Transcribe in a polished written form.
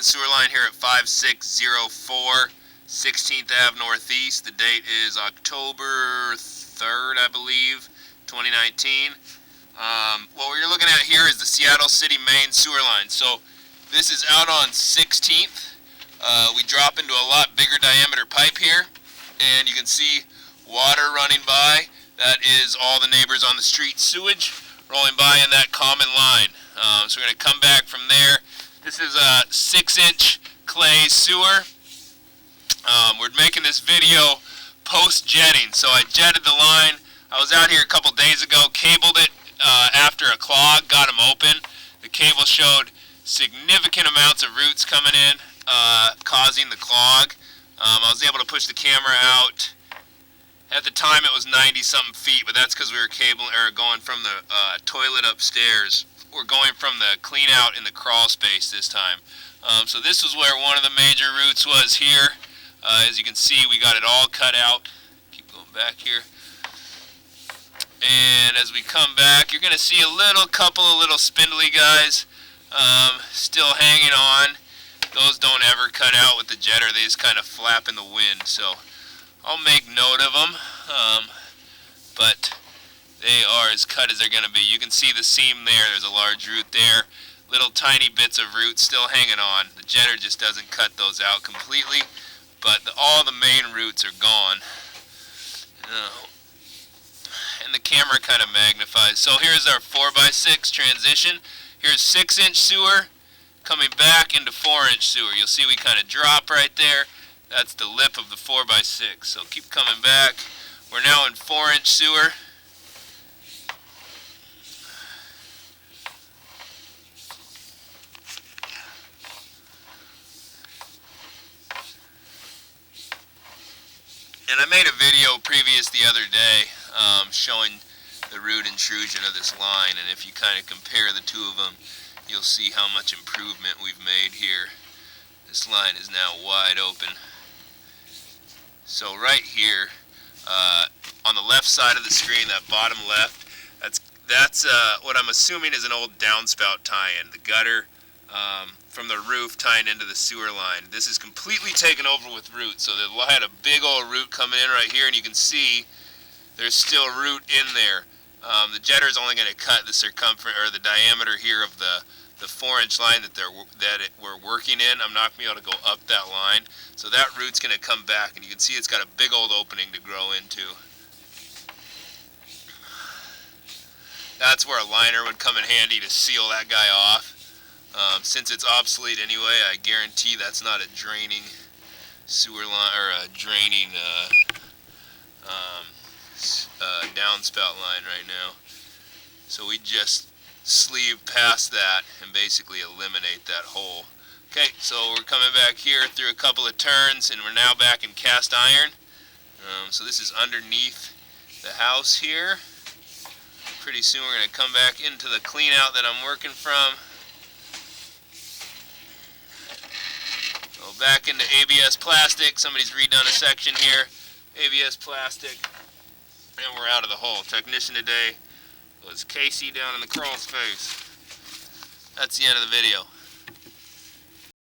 the sewer line here at 5604 16th Ave Northeast. The date is October 3rd, I believe, 2019. What we're looking at here is the Seattle City main sewer line. So this is out on 16th. We drop into a lot bigger diameter pipe here, and you can see water running by. That is all the neighbors on the street sewage rolling by in that common line. So we're going to come back from there. This is a 6-inch clay sewer. We're making this video post-jetting. So I jetted the line. I was out here a couple days ago, cabled it after a clog, got them open. The cable showed significant amounts of roots coming in, causing the clog. I was able to push the camera out. At the time it was 90-something feet, but that's because we were going from the toilet upstairs. We're going from the clean out in the crawl space this time. So this was where one of the major roots was here. As you can see, we got it all cut out. Keep going back here. And as we come back, you're going to see a couple of little spindly guys still hanging on. Those don't ever cut out with the jetter. They just kind of flap in the wind. So I'll make note of them. But they are as cut as they're going to be. You can see the seam there. There's a large root there. Little tiny bits of root still hanging on. The jetter just doesn't cut those out completely. But all the main roots are gone. And the camera kind of magnifies. So here's our 4x6 transition. Here's 6-inch sewer coming back into 4-inch sewer. You'll see we kind of drop right there. That's the lip of the 4x6. So keep coming back. We're now in 4-inch sewer. And I made a video previous the other day showing the root intrusion of this line, and if you kind of compare the two of them, you'll see how much improvement we've made here. This line is now wide open. So right here, on the left side of the screen, that bottom left, that's what I'm assuming is an old downspout tie-in. The gutter from the roof tying into the sewer line. This is completely taken over with roots. So they had a big old root coming in right here, and you can see there's still root in there. The jetter is only going to cut the circumference or the diameter here of the 4-inch line that we're working in. I'm not going to be able to go up that line. So that root's going to come back, and you can see it's got a big old opening to grow into. That's where a liner would come in handy to seal that guy off. Since it's obsolete anyway, I guarantee that's not a draining sewer line or a draining downspout line right now. So we just sleeve past that and basically eliminate that hole. Okay, so we're coming back here through a couple of turns, and we're now back in cast iron. So this is underneath the house here. Pretty soon we're going to come back into the clean out that I'm working from. Go back into ABS plastic. Somebody's redone a section here. ABS plastic. And we're out of the hole. Technician today was Casey down in the crawl space. That's the end of the video.